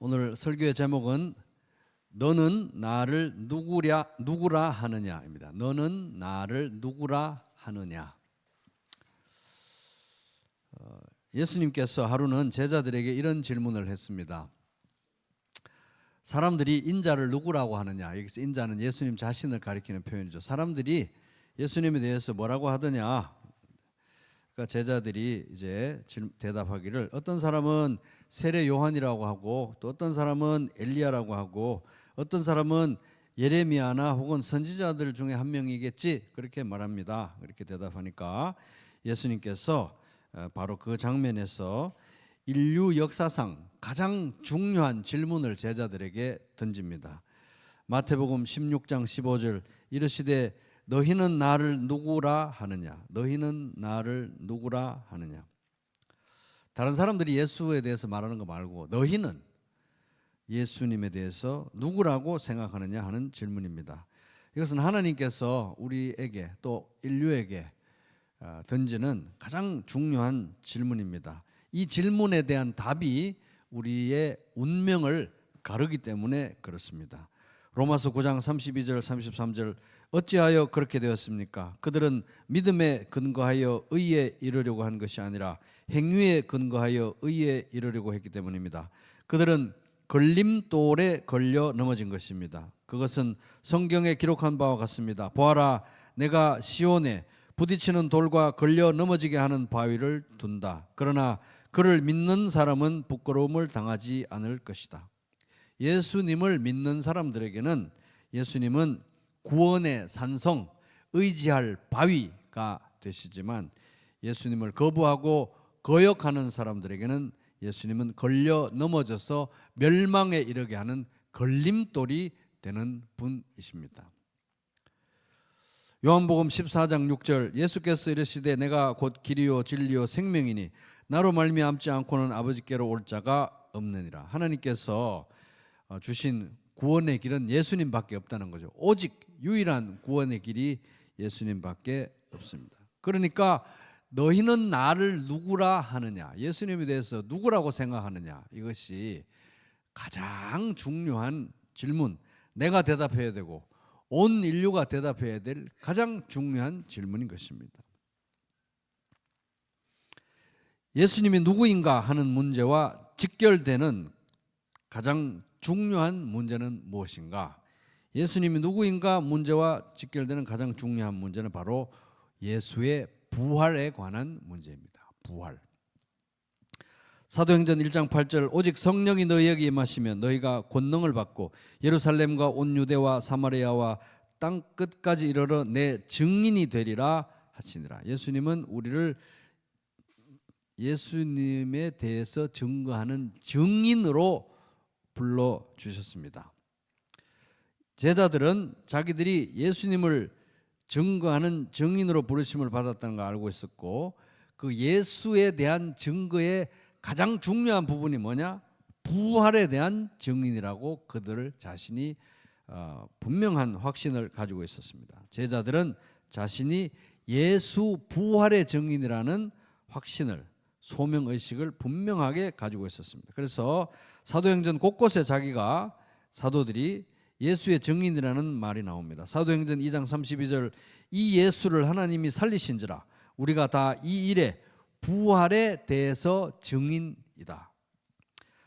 오늘 설교의 제목은 너는 나를 누구라 하느냐입니다. 너는 나를 누구라 하느냐. 예수님께서 하루는 제자들에게 이런 질문을 했습니다. 사람들이 인자를 누구라고 하느냐. 여기서 인자는 예수님 자신을 가리키는 표현이죠. 사람들이 예수님에 대해서 뭐라고 하더냐. 그러니까 제자들이 이제 대답하기를 어떤 사람은 세례 요한이라고 하고 또 어떤 사람은 엘리야라고 하고 어떤 사람은 예레미야나 혹은 선지자들 중에 한 명이겠지 그렇게 말합니다. 그렇게 대답하니까 예수님께서 바로 그 장면에서 인류 역사상 가장 중요한 질문을 제자들에게 던집니다. 마태복음 16장 15절 이르시되 너희는 나를 누구라 하느냐. 너희는 나를 누구라 하느냐. 다른 사람들이 예수에 대해서 말하는 거 말고 너희는 예수님에 대해서 누구라고 생각하느냐 하는 질문입니다. 이것은 하나님께서 우리에게 또 인류에게 던지는 가장 중요한 질문입니다. 이 질문에 대한 답이 우리의 운명을 가르기 때문에 그렇습니다. 로마서 9장 32절 33절 어찌하여 그렇게 되었습니까? 그들은 믿음에 근거하여 의에 이르려고 한 것이 아니라 행위에 근거하여 의에 이르려고 했기 때문입니다. 그들은 걸림돌에 걸려 넘어진 것입니다. 그것은 성경에 기록한 바와 같습니다. 보아라, 내가 시온에 부딪히는 돌과 걸려 넘어지게 하는 바위를 둔다. 그러나 그를 믿는 사람은 부끄러움을 당하지 않을 것이다. 예수님을 믿는 사람들에게는 예수님은 구원의 산성, 의지할 바위가 되시지만 예수님을 거부하고 거역하는 사람들에게는 예수님은 걸려 넘어져서 멸망에 이르게 하는 걸림돌이 되는 분이십니다. 요한복음 14장 6절 예수께서 이르시되 내가 곧 길이요 진리요 생명이니 나로 말미암지 않고는 아버지께로 올 자가 없느니라. 하나님께서 주신 구원의 길은 예수님밖에 없다는 거죠. 오직 유일한 구원의 길이 예수님밖에 없습니다. 그러니까 너희는 나를 누구라 하느냐, 예수님에 대해서 누구라고 생각하느냐, 이것이 가장 중요한 질문, 내가 대답해야 되고 온 인류가 대답해야 될 가장 중요한 질문인 것입니다. 예수님이 누구인가 하는 문제와 직결되는 가장 중요한 문제는 무엇인가? 예수님이 누구인가 문제와 직결되는 가장 중요한 문제는 바로 예수의 부활에 관한 문제입니다. 부활. 사도행전 1장 8절 오직 성령이 너희에게 임하시면 너희가 권능을 받고 예루살렘과 온 유대와 사마리아와 땅 끝까지 이르러 내 증인이 되리라 하시니라. 예수님은 우리를 예수님에 대해서 증거하는 증인으로 불러주셨습니다. 제자들은 자기들이 예수님을 증거하는 증인으로 부르심을 받았다는 걸 알고 있었고 그 예수에 대한 증거의 가장 중요한 부분이 뭐냐? 부활에 대한 증인이라고 그들 자신이 분명한 확신을 가지고 있었습니다. 제자들은 자신이 예수 부활의 증인이라는 확신을 소명의식을 분명하게 가지고 있었습니다. 그래서 사도행전 곳곳에 사도들이 예수의 증인이라는 말이 나옵니다. 사도행전 2장 32절 이 예수를 하나님이 살리신지라 우리가 다 이 일에 부활에 대해서 증인이다.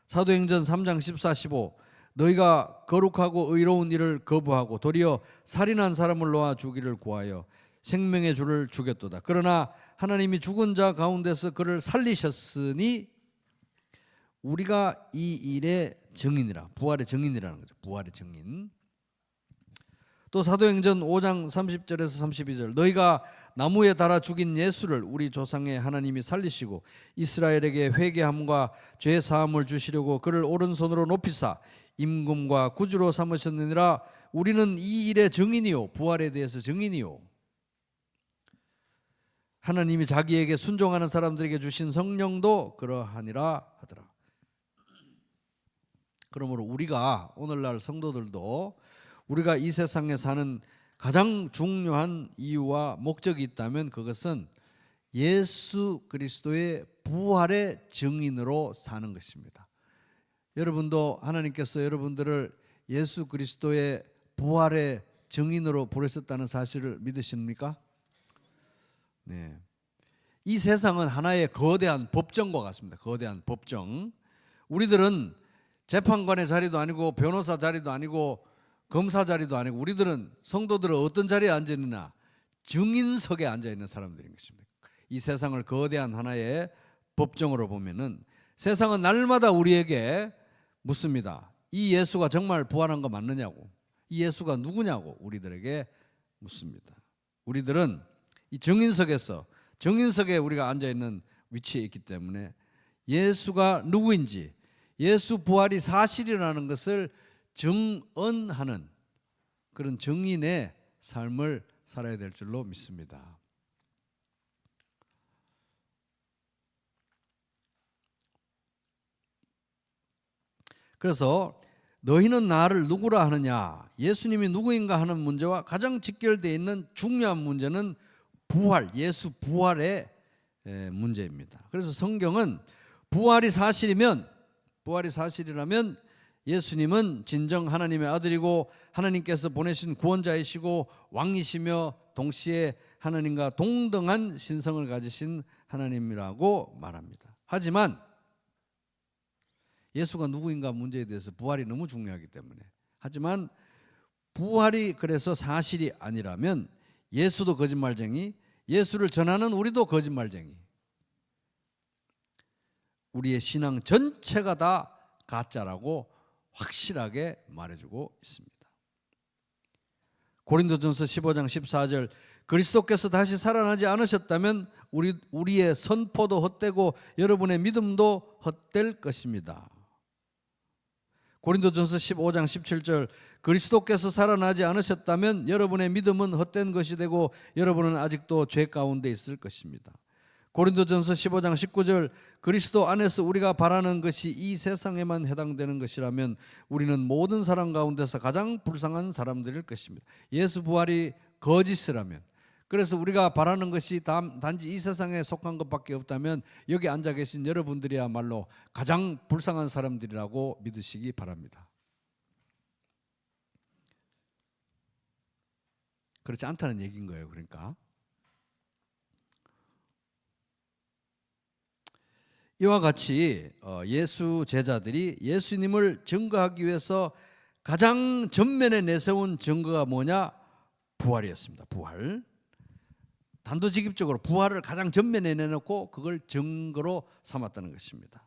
사도행전 3장 14, 15 너희가 거룩하고 의로운 일을 거부하고 도리어 살인한 사람을 놓아 주기를 구하여 생명의 주를 죽였도다. 그러나 하나님이 죽은 자 가운데서 그를 살리셨으니 우리가 이 일의 증인이라. 부활의 증인이라는 거죠. 부활의 증인. 또 사도행전 5장 30절에서 32절 너희가 나무에 달아 죽인 예수를 우리 조상의 하나님이 살리시고 이스라엘에게 회개함과 죄 사함을 주시려고 그를 오른손으로 높이사 임금과 구주로 삼으셨느니라. 우리는 이 일의 증인이요 부활에 대해서 증인이요 하나님이 자기에게 순종하는 사람들에게 주신 성령도 그러하니라 하더라. 그러므로 우리가 오늘날 성도들도 우리가 이 세상에 사는 가장 중요한 이유와 목적이 있다면 그것은 예수 그리스도의 부활의 증인으로 사는 것입니다. 여러분도 하나님께서 여러분들을 예수 그리스도의 부활의 증인으로 부르셨다는 사실을 믿으십니까? 네. 이 세상은 하나의 거대한 법정과 같습니다. 거대한 법정. 우리들은 재판관의 자리도 아니고 변호사 자리도 아니고 검사 자리도 아니고 우리들은 성도들은 어떤 자리에 앉아 있느냐? 증인석에 앉아 있는 사람들인 것입니다. 이 세상을 거대한 하나의 법정으로 보면은 세상은 날마다 우리에게 묻습니다. 이 예수가 정말 부활한 거 맞느냐고. 이 예수가 누구냐고 우리들에게 묻습니다. 우리들은 이 정인석에 우리가 앉아 있는 위치에 있기 때문에 예수가 누구인지, 예수 부활이 사실이라는 것을 증언하는 그런 증인의 삶을 살아야 될 줄로 믿습니다. 그래서 너희는 나를 누구라 하느냐, 예수님이 누구인가 하는 문제와 가장 직결되어 있는 중요한 문제는 부활, 예수 부활의 문제입니다. 그래서 성경은 부활이 사실이라면 예수님은 진정 하나님의 아들이고 하나님께서 보내신 구원자이시고 왕이시며 동시에 하나님과 동등한 신성을 가지신 하나님이라고 말합니다. 하지만 예수가 누구인가 문제에 대해서 부활이 너무 중요하기 때문에, 하지만 부활이 그래서 사실이 아니라면 예수도 거짓말쟁이, 예수를 전하는 우리도 거짓말쟁이, 우리의 신앙 전체가 다 가짜라고 확실하게 말해주고 있습니다. 고린도전서 15장 14절, 그리스도께서 다시 살아나지 않으셨다면 우리의 선포도 헛되고 여러분의 믿음도 헛될 것입니다. 고린도전서 15장 17절, 그리스도께서 살아나지 않으셨다면 여러분의 믿음은 헛된 것이 되고 여러분은 아직도 죄 가운데 있을 것입니다. 고린도전서 15장 19절, 그리스도 안에서 우리가 바라는 것이 이 세상에만 해당되는 것이라면 우리는 모든 사람 가운데서 가장 불쌍한 사람들일 것입니다. 예수 부활이 거짓이라면, 그래서 우리가 바라는 것이 단지 이 세상에 속한 것밖에 없다면 여기 앉아 계신 여러분들이야말로 가장 불쌍한 사람들이라고 믿으시기 바랍니다. 그렇지 않다는 얘기인 거예요. 그러니까 이와 같이 예수 제자들이 예수님을 증거하기 위해서 가장 전면에 내세운 증거가 뭐냐? 부활이었습니다. 부활. 단도직입적으로 부활을 가장 전면에 내놓고 그걸 증거로 삼았다는 것입니다.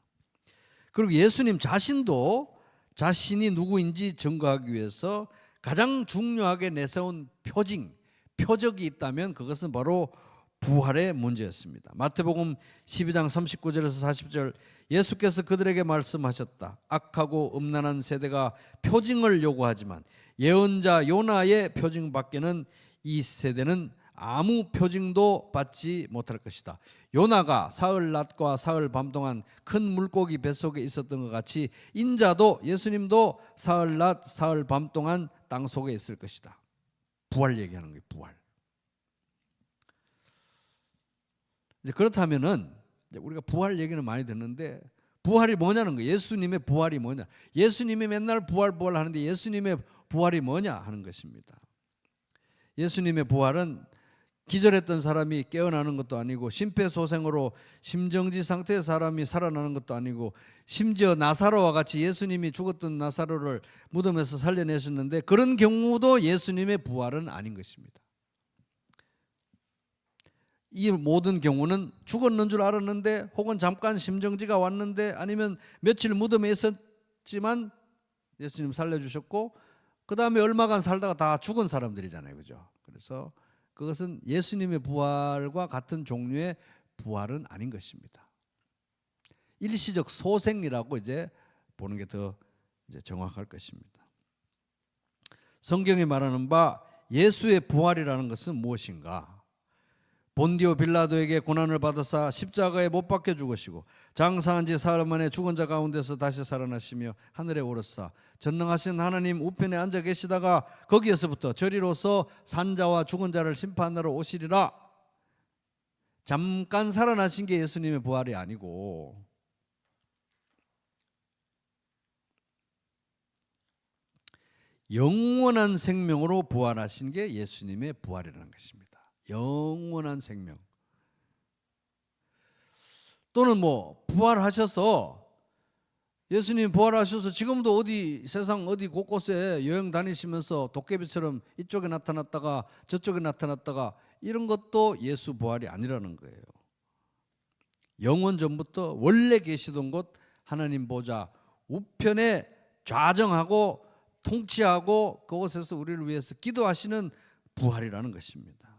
그리고 예수님 자신도 자신이 누구인지 증거하기 위해서 가장 중요하게 내세운 표적이 있다면 그것은 바로 부활의 문제였습니다. 마태복음 12장 39절에서 40절, 예수께서 그들에게 말씀하셨다. 악하고 음란한 세대가 표징을 요구하지만 예언자 요나의 표징밖에는 이 세대는 아무 표징도 받지 못할 것이다. 요나가 사흘 낮과 사흘 밤 동안 큰 물고기 뱃속에 있었던 것 같이 인자도, 예수님도 사흘 낮 사흘 밤 동안 땅 속에 있을 것이다. 부활 얘기하는 거예요. 부활. 이제 그렇다면은 우리가 부활 얘기는 많이 듣는데 부활이 뭐냐는 거예요. 예수님의 부활이 뭐냐. 예수님이 맨날 부활 하는데 예수님의 부활이 뭐냐 하는 것입니다. 예수님의 부활은 기절했던 사람이 깨어나는 것도 아니고 심폐소생으로 심정지 상태의 사람이 살아나는 것도 아니고 심지어 나사로와 같이 예수님이 죽었던 나사로를 무덤에서 살려내셨는데 그런 경우도 예수님의 부활은 아닌 것입니다. 이 모든 경우는 죽었는 줄 알았는데 혹은 잠깐 심정지가 왔는데 아니면 며칠 무덤에 있었지만 예수님 살려주셨고 그 다음에 얼마간 살다가 다 죽은 사람들이잖아요. 그죠? 그래서 그것은 예수님의 부활과 같은 종류의 부활은 아닌 것입니다. 일시적 소생이라고 이제 보는 게 더 정확할 것입니다. 성경이 말하는 바 예수의 부활이라는 것은 무엇인가? 본디오 빌라도에게 고난을 받으사 십자가에 못 박혀 죽으시고 장사한 지 사흘 만에 죽은 자 가운데서 다시 살아나시며 하늘에 오르사 전능하신 하나님 우편에 앉아 계시다가 거기에서부터 저리로서 산자와 죽은 자를 심판하러 오시리라. 잠깐 살아나신 게 예수님의 부활이 아니고 영원한 생명으로 부활하신 게 예수님의 부활이라는 것입니다. 영원한 생명. 또는 뭐 부활하셔서 예수님 부활하셔서 지금도 어디 세상 어디 곳곳에 여행 다니시면서 도깨비처럼 이쪽에 나타났다가 저쪽에 나타났다가 이런 것도 예수 부활이 아니라는 거예요. 영원 전부터 원래 계시던 곳 하나님 보좌 우편에 좌정하고 통치하고 그곳에서 우리를 위해서 기도하시는 부활이라는 것입니다.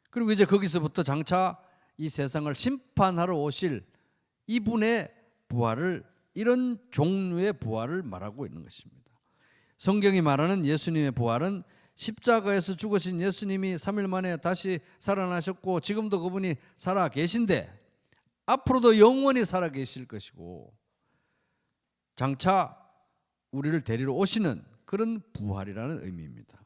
그리고 이제 거기서부터 장차 이 세상을 심판하러 오실 이분의 부활을, 이런 종류의 부활을 말하고 있는 것입니다. 성경이 말하는 예수님의 부활은 십자가에서 죽으신 예수님이 3일 만에 다시 살아나셨고 지금도 그분이 살아 계신데 앞으로도 영원히 살아 계실 것이고 장차 우리를 데리러 오시는 그런 부활이라는 의미입니다.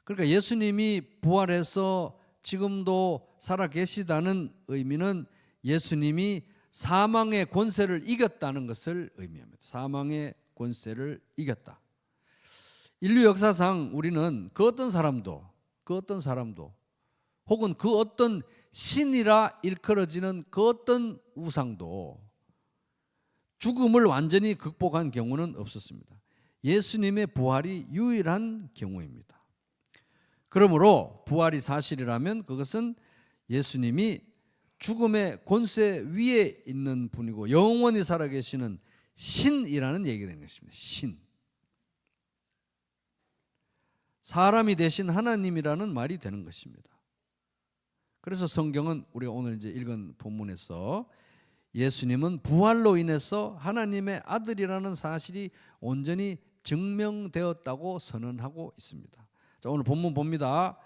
그러니까 예수님이 부활해서 지금도 살아 계시다는 의미는 예수님이 사망의 권세를 이겼다는 것을 의미합니다. 사망의 권세를 이겼다. 인류 역사상 우리는 그 어떤 사람도 혹은 그 어떤 신이라 일컬어지는 그 어떤 우상도 죽음을 완전히 극복한 경우는 없었습니다. 예수님의 부활이 유일한 경우입니다. 그러므로 부활이 사실이라면 그것은 예수님이 죽음의 권세 위에 있는 분이고 영원히 살아계시는 신이라는 얘기가 되는 것입니다. 신. 사람이 되신 하나님이라는 말이 되는 것입니다. 그래서 성경은 우리가 오늘 이제 읽은 본문에서 예수님은 부활로 인해서 하나님의 아들이라는 사실이 온전히 증명되었다고 선언하고 있습니다. 자, 오늘 본문 봅니다.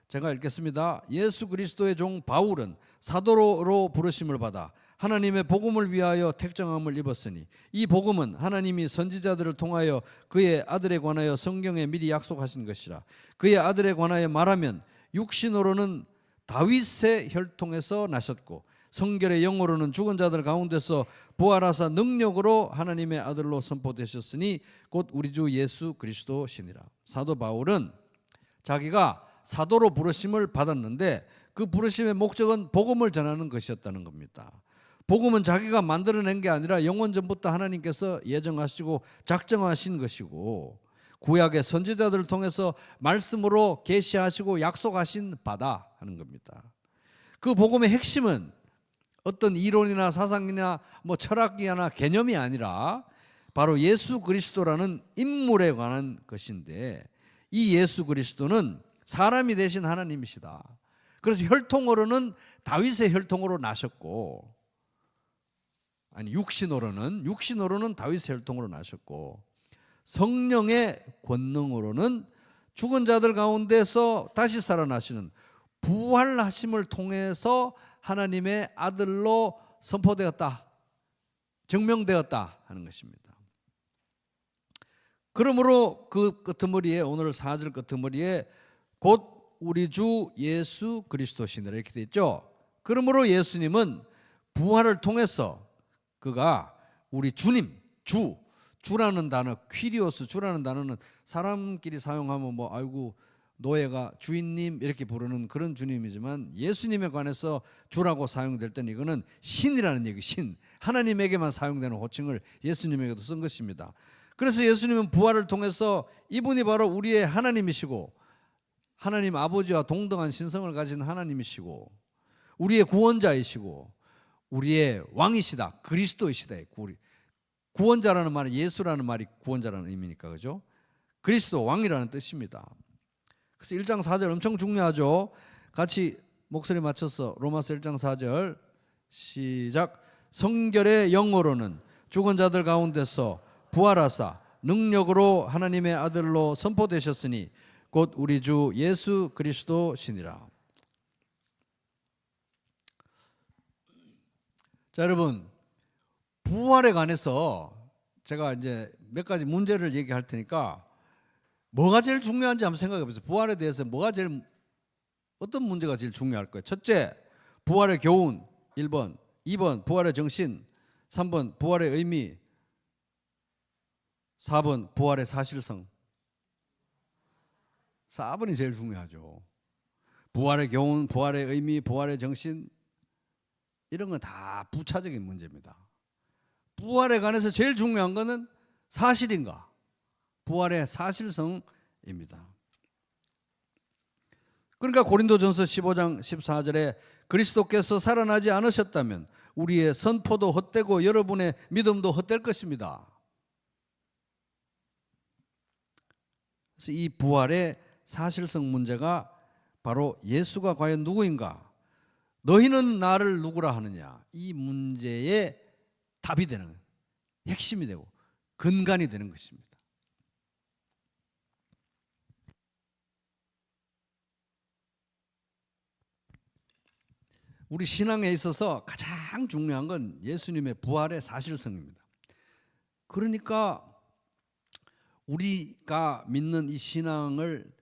제가 읽겠습니다. 예수 그리스도의 종 바울은 사도로 부르심을 받아 하나님의 복음을 위하여 택정함을 입었으니 이 복음은 하나님이 선지자들을 통하여 그의 아들에 관하여 성경에 미리 약속하신 것이라. 그의 아들에 관하여 말하면 육신으로는 다윗의 혈통에서 나셨고 성결의 영으로는 죽은 자들 가운데서 부활하사 능력으로 하나님의 아들로 선포되셨으니 곧 우리 주 예수 그리스도시니라. 사도 바울은 자기가 사도로 부르심을 받았는데 그 부르심의 목적은 복음을 전하는 것이었다는 겁니다. 복음은 자기가 만들어낸 게 아니라 영원 전부터 하나님께서 예정하시고 작정하신 것이고 구약의 선지자들을 통해서 말씀으로 계시하시고 약속하신 바다 하는 겁니다. 그 복음의 핵심은 어떤 이론이나 사상이나 뭐 철학이나 개념이 아니라 바로 예수 그리스도라는 인물에 관한 것인데 이 예수 그리스도는 사람이 되신 하나님이시다. 그래서 혈통으로는 다윗의 혈통으로 나셨고 육신으로는 다윗의 혈통으로 나셨고 성령의 권능으로는 죽은 자들 가운데서 다시 살아나시는 부활하심을 통해서 하나님의 아들로 선포되었다, 증명되었다 하는 것입니다. 그러므로 그 끄트머리에 오늘 4절 끄트머리에 곧 우리 주 예수 그리스도시니라 이렇게 돼 있죠. 그러므로 예수님은 부활을 통해서 그가 우리 주님, 주라는 단어, 퀴리오스 주라는 단어는 사람끼리 사용하면 뭐 아이고 노예가 주인님 이렇게 부르는 그런 주님이지만 예수님에 관해서 주라고 사용될 때는 이거는 신이라는 얘기, 신. 하나님에게만 사용되는 호칭을 예수님에게도 쓴 것입니다. 그래서 예수님은 부활을 통해서 이분이 바로 우리의 하나님이시고 하나님 아버지와 동등한 신성을 가진 하나님이시고 우리의 구원자이시고 우리의 왕이시다, 그리스도이시다. 구원자라는 말은 예수라는 말이 구원자라는 의미니까 그죠? 그리스도 왕이라는 뜻입니다. 그래서 1장 4절 엄청 중요하죠. 같이 목소리 맞춰서 로마서 1장 4절 시작. 성결의 영으로는 죽은 자들 가운데서 부활하사 능력으로 하나님의 아들로 선포되셨으니 곧 우리 주 예수 그리스도시니라. 자, 여러분 부활에 관해서 제가 이제 몇 가지 문제를 얘기할 테니까 뭐가 제일 중요한지 한번 생각해 보세요. 부활에 대해서 어떤 문제가 제일 중요할 거예요? 첫째, 부활의 교훈 1번, 2번 부활의 정신, 3번 부활의 의미, 4번 부활의 사실성. 4번이 제일 중요하죠. 부활의 교훈, 부활의 의미, 부활의 정신, 이런 건 다 부차적인 문제입니다. 부활에 관해서 제일 중요한 것은 사실인가? 부활의 사실성입니다. 그러니까 고린도전서 15장 14절에 그리스도께서 살아나지 않으셨다면 우리의 선포도 헛되고 여러분의 믿음도 헛될 것입니다. 그래서 이 부활의 사실성 문제가 바로 예수가 과연 누구인가? 너희는 나를 누구라 하느냐? 이 문제의 답이 되는, 핵심이 되고 근간이 되는 것입니다. 우리 신앙에 있어서 가장 중요한 건 예수님의 부활의 사실성입니다. 그러니까 우리가 믿는 이 신앙을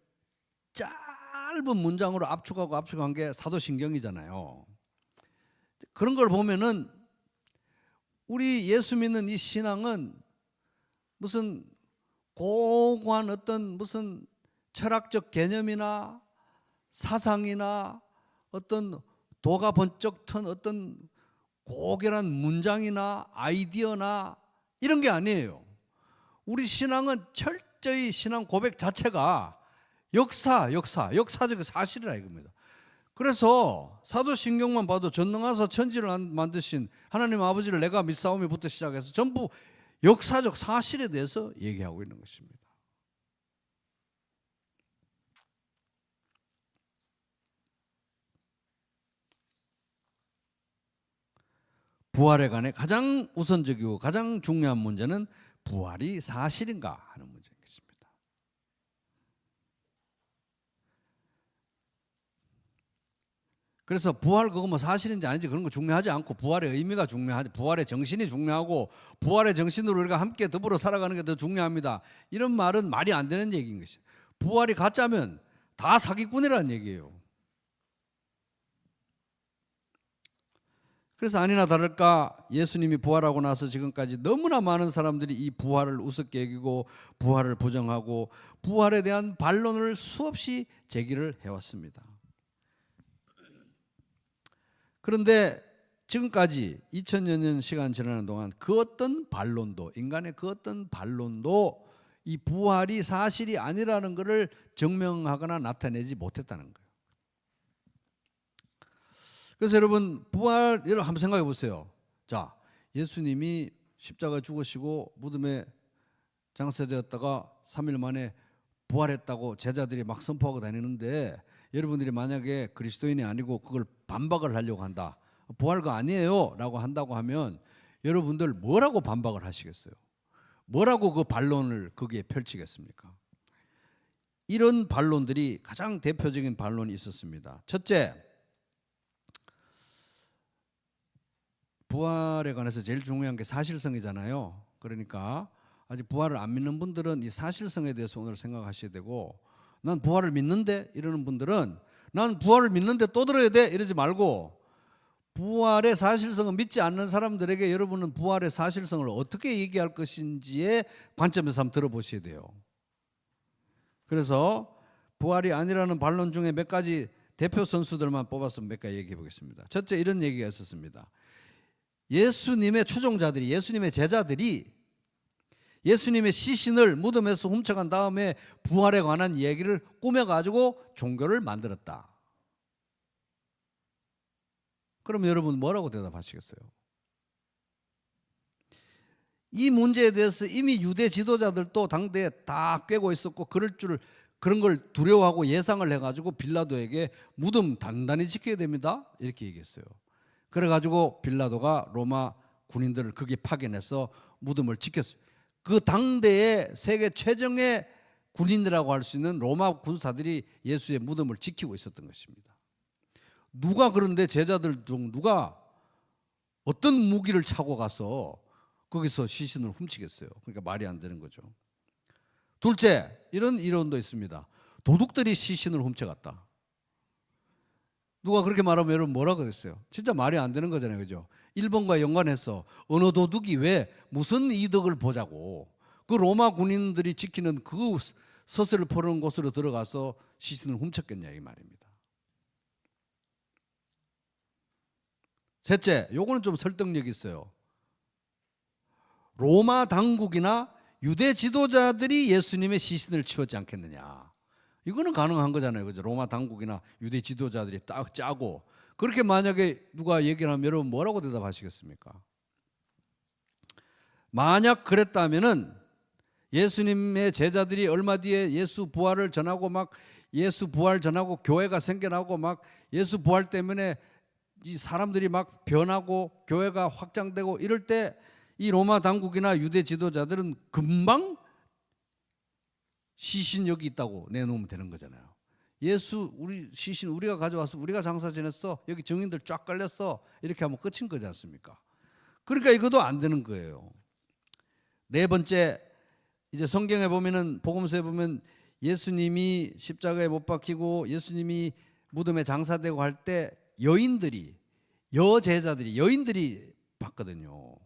짧은 문장으로 압축한 게 사도신경이잖아요. 그런 걸 보면은 우리 예수 믿는 이 신앙은 무슨 고고한 어떤 무슨 철학적 개념이나 사상이나 어떤 도가 번쩍 튼 어떤 고결한 문장이나 아이디어나 이런 게 아니에요. 우리 신앙은 철저히 신앙 고백 자체가 역사적 사실이라 이겁니다. 그래서 사도신경만 봐도 전능하사 천지를 만드신 하나님 아버지를 내가 믿사오미부터 시작해서 전부 역사적 사실에 대해서 얘기하고 있는 것입니다. 부활에 관해 가장 우선적이고 가장 중요한 문제는 부활이 사실인가 하는 문제인 것입니다. 그래서 부활 그거 뭐 사실인지 아닌지 그런 거 중요하지 않고 부활의 의미가 중요하지, 부활의 정신이 중요하고 부활의 정신으로 우리가 함께 더불어 살아가는 게 더 중요합니다. 이런 말은 말이 안 되는 얘기인 것이죠. 부활이 가짜면 다 사기꾼이라는 얘기예요. 그래서 아니나 다를까 예수님이 부활하고 나서 지금까지 너무나 많은 사람들이 이 부활을 우습게 여기고 부활을 부정하고 부활에 대한 반론을 수없이 제기를 해왔습니다. 그런데 지금까지 2000여 년 시간 지나는 동안 그 어떤 반론도, 인간의 그 어떤 반론도 이 부활이 사실이 아니라는 것을 증명하거나 나타내지 못했다는 거예요. 그래서 여러분 부활, 여러분 한번 생각해 보세요. 자, 예수님이 십자가 죽으시고 무덤에 장사되었다가 3일 만에 부활했다고 제자들이 막 선포하고 다니는데 여러분들이 만약에 그리스도인이 아니고 그걸 반박을 하려고 한다. 부활가 아니에요 라고 한다고 하면 여러분들 뭐라고 반박을 하시겠어요? 뭐라고 그 반론을 거기에 펼치겠습니까? 이런 반론들이 가장 대표적인 반론이 있었습니다. 첫째, 부활에 관해서 제일 중요한 게 사실성이잖아요. 그러니까 아직 부활을 안 믿는 분들은 이 사실성에 대해서 오늘 생각하셔야 되고, 난 부활을 믿는데 이러는 분들은 난 부활을 믿는데 또 들어야 돼 이러지 말고, 부활의 사실성을 믿지 않는 사람들에게 여러분은 부활의 사실성을 어떻게 얘기할 것인지의 관점에서 한번 들어보셔야 돼요. 그래서 부활이 아니라는 반론 중에 몇 가지 대표 선수들만 뽑아서 몇 가지 얘기해 보겠습니다. 첫째, 이런 얘기가 있었습니다. 예수님의 추종자들이, 예수님의 제자들이 예수님의 시신을 무덤에서 훔쳐간 다음에 부활에 관한 얘기를 꾸며가지고 종교를 만들었다. 그럼 여러분 뭐라고 대답하시겠어요? 이 문제에 대해서 이미 유대 지도자들도 당대에 다 꿰고 있었고 그런 걸 두려워하고 예상을 해가지고 빌라도에게 무덤 단단히 지켜야 됩니다 이렇게 얘기했어요. 그래가지고 빌라도가 로마 군인들을 거기 파견해서 무덤을 지켰어요. 그 당대의 세계 최정의 군인이라고 할 수 있는 로마 군사들이 예수의 무덤을 지키고 있었던 것입니다. 누가 그런데 제자들 중 누가 어떤 무기를 차고 가서 거기서 시신을 훔치겠어요? 그러니까 말이 안 되는 거죠. 둘째, 이런 이론도 있습니다. 도둑들이 시신을 훔쳐갔다. 누가 그렇게 말하면 여러분 뭐라 그랬어요? 진짜 말이 안 되는 거잖아요. 그죠? 일본과 연관해서 어느 도둑이 왜 무슨 이득을 보자고 그 로마 군인들이 지키는 그 서슬을 퍼는 곳으로 들어가서 시신을 훔쳤겠냐 이 말입니다. 셋째, 요거는 좀 설득력이 있어요. 로마 당국이나 유대 지도자들이 예수님의 시신을 치웠지 않겠느냐. 이거는 가능한 거잖아요. 그죠? 로마 당국이나 유대 지도자들이 딱 짜고. 그렇게 만약에 누가 얘기를 하면 여러분 뭐라고 대답하시겠습니까? 만약 그랬다면은 예수님의 제자들이 얼마 뒤에 예수 부활을 전하고 막 예수 부활 전하고 교회가 생겨나고 막 예수 부활 때문에 이 사람들이 막 변하고 교회가 확장되고 이럴 때 이 로마 당국이나 유대 지도자들은 금방 시신 여기 있다고 내놓으면 되는 거잖아요. 예수 우리 시신 우리가 가져와서 우리가 장사 지냈어. 여기 증인들 쫙 깔렸어. 이렇게 하면 끝인 거지 않습니까? 그러니까 이것도 안 되는 거예요. 네 번째, 이제 성경에 보면은 복음서에 보면 예수님이 십자가에 못 박히고 예수님이 무덤에 장사되고 할 때 여인들이 봤거든요.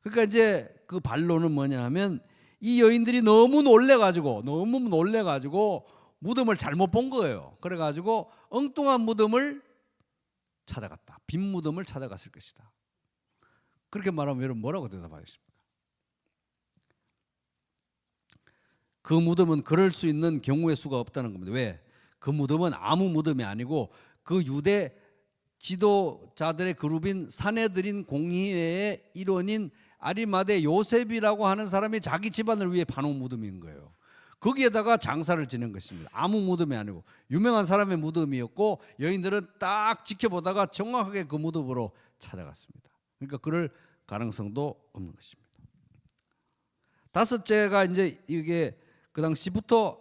그러니까 이제 그 반론은 뭐냐 하면 이 여인들이 너무 놀래가지고 무덤을 잘못 본 거예요. 그래가지고 엉뚱한 무덤을 찾아갔다. 빈 무덤을 찾아갔을 것이다. 그렇게 말하면 여러분 뭐라고 대답하겠습니까? 그 무덤은 그럴 수 있는 경우의 수가 없다는 겁니다. 왜? 그 무덤은 아무 무덤이 아니고 그 유대 지도자들의 그룹인 사내들인 공의회의 일원인 아리마대 요셉이라고 하는 사람이 자기 집안을 위해 파놓은 무덤인 거예요. 거기에다가 장사를 지낸 것입니다. 아무 무덤이 아니고 유명한 사람의 무덤이었고 여인들은 딱 지켜보다가 정확하게 그 무덤으로 찾아갔습니다. 그러니까 그럴 가능성도 없는 것입니다. 다섯째가 이제 이게 그 당시부터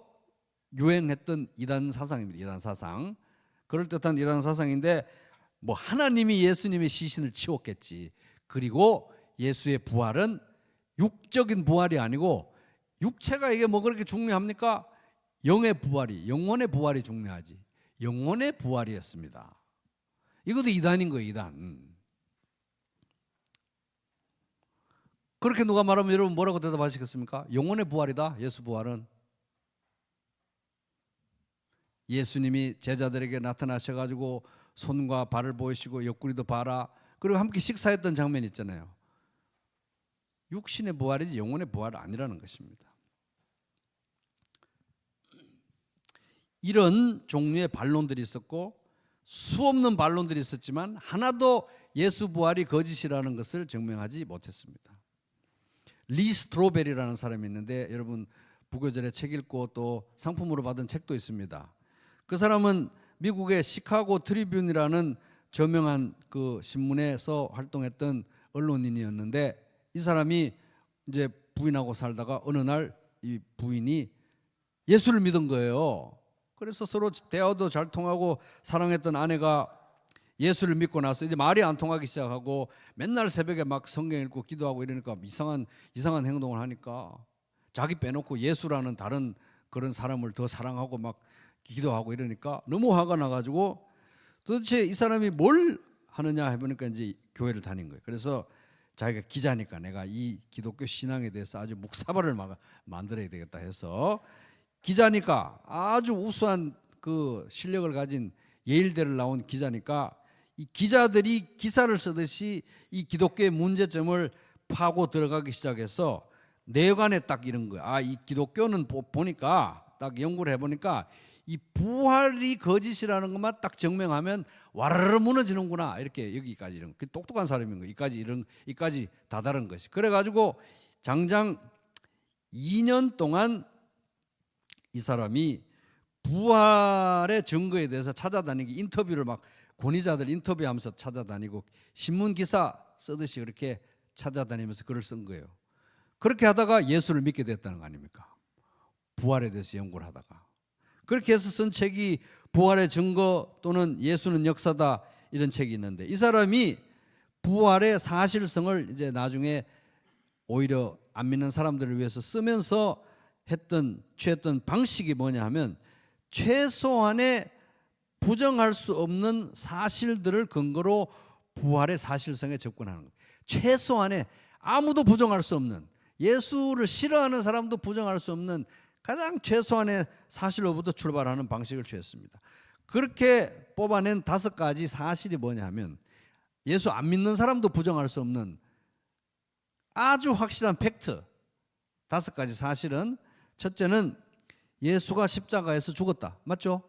유행했던 이단 사상입니다. 이단 사상. 그럴듯한 이단 사상인데 뭐 하나님이 예수님의 시신을 치웠겠지. 그리고 예수의 부활은 육적인 부활이 아니고 육체가 이게 뭐 그렇게 중요합니까? 영의 부활이 중요하지. 영혼의 부활이었습니다. 이것도 이단인 거예요, 이단. 그렇게 누가 말하면 여러분 뭐라고 대답하시겠습니까? 영혼의 부활이다, 예수 부활은. 예수님이 제자들에게 나타나셔가지고 손과 발을 보이시고 옆구리도 봐라. 그리고 함께 식사했던 장면 있잖아요. 육신의 부활이지 영혼의 부활은 아니라는 것입니다. 이런 종류의 반론들이 있었고 수없는 반론들이 있었지만 하나도 예수 부활이 거짓이라는 것을 증명하지 못했습니다. 리 스트로벨이라는 사람이 있는데 여러분 부교절에 책 읽고 또 상품으로 받은 책도 있습니다. 그 사람은 미국의 시카고 트리뷴이라는 저명한 그 신문에서 활동했던 언론인이었는데 이 사람이 이제 부인하고 살다가 어느 날 이 부인이 예수를 믿은 거예요. 그래서 서로 대화도 잘 통하고 사랑했던 아내가 예수를 믿고 나서 이제 말이 안 통하기 시작하고 맨날 새벽에 막 성경 읽고 기도하고 이러니까 이상한 행동을 하니까 자기 빼놓고 예수라는 다른 그런 사람을 더 사랑하고 막 기도하고 이러니까 너무 화가 나가지고 도대체 이 사람이 뭘 하느냐 해보니까 이제 교회를 다닌 거예요. 그래서 자기가 기자니까 내가 이 기독교 신앙에 대해서 아주 묵사발을 만들어야 되겠다 해서 기자니까 아주 우수한 그 실력을 가진 예일대를 나온 기자니까 이 기자들이 기사를 쓰듯이 이 기독교의 문제점을 파고 들어가기 시작해서 내관에 딱 이런 거야. 이 기독교는 보니까 딱 연구를 해보니까 이 부활이 거짓이라는 것만 딱 증명하면 와르르 무너지는구나. 이렇게 여기까지 이런 그 똑똑한 사람인 거예요. 이까지 다다른 것이. 그래가지고 장장 2년 동안 이 사람이 부활의 증거에 대해서 찾아다니기 인터뷰를 막 권위자들 인터뷰하면서 찾아다니고 신문 기사 쓰듯이 그렇게 찾아다니면서 글을 쓴 거예요. 그렇게 하다가 예수를 믿게 됐다는 거 아닙니까? 부활에 대해서 연구를 하다가. 그렇게 해서 쓴 책이 부활의 증거 또는 예수는 역사다 이런 책이 있는데 이 사람이 부활의 사실성을 이제 나중에 오히려 안 믿는 사람들을 위해서 쓰면서 취했던 방식이 뭐냐 하면 최소한의 부정할 수 없는 사실들을 근거로 부활의 사실성에 접근하는 거예요. 최소한의 아무도 부정할 수 없는 예수를 싫어하는 사람도 부정할 수 없는 가장 최소한의 사실로부터 출발하는 방식을 취했습니다. 그렇게 뽑아낸 5가지 사실이 뭐냐면 예수 안 믿는 사람도 부정할 수 없는 아주 확실한 팩트 5가지 사실은, 첫째는 예수가 십자가에서 죽었다. 맞죠?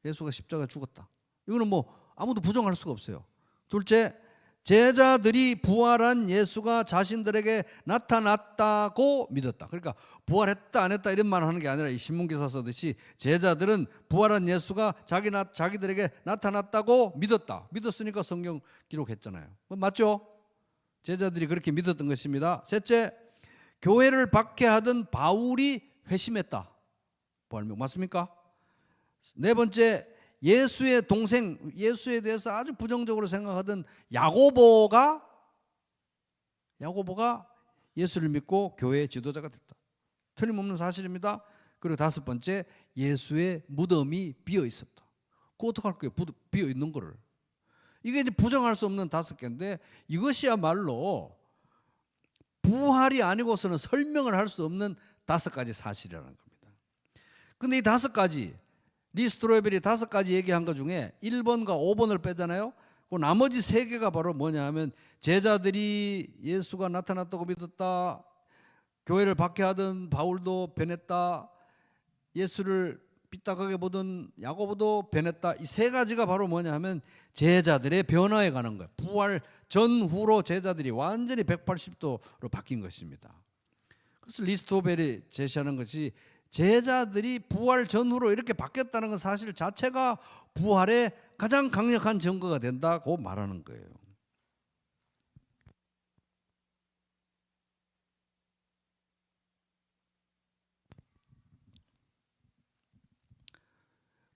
예수가 십자가에 죽었다. 이거는 뭐 아무도 부정할 수가 없어요. 둘째, 제자들이 부활한 예수가 자신들에게 나타났다고 믿었다. 그러니까 부활했다 안 했다 이런 말을 하는 게 아니라 이 신문기사 쓰듯이 제자들은 부활한 예수가 자기들에게 나타났다고 믿었다. 믿었으니까 성경 기록했잖아요. 맞죠? 제자들이 그렇게 믿었던 것입니다. 셋째, 교회를 박해하던 바울이 회심했다. 부활명 맞습니까? 네 번째, 예수의 동생, 예수에 대해서 아주 부정적으로 생각하던 야고보가 예수를 믿고 교회의 지도자가 됐다. 틀림없는 사실입니다. 그리고 5번째, 예수의 무덤이 비어 있었다. 그거 어떡할 거예요? 비어 있는 거를. 이게 이제 부정할 수 없는 5개인데 이것이야말로 부활이 아니고서는 설명을 할 수 없는 5가지 사실이라는 겁니다. 근데 이 5가지 리스트로베리 5가지 얘기한 것 중에 1번과 5번을 빼잖아요. 그 나머지 3개가 바로 뭐냐 하면 제자들이 예수가 나타났다고 믿었다, 교회를 박해하던 바울도 변했다, 예수를 삐딱하게 보던 야고보도 변했다. 이 3가지가 바로 뭐냐 하면 제자들의 변화에 관한 거예요. 부활 전후로 제자들이 완전히 180도로 바뀐 것입니다. 그래서 리스토벨이 제시하는 것이 제자들이 부활 전후로 이렇게 바뀌었다는 것 사실 자체가 부활의 가장 강력한 증거가 된다고 말하는 거예요.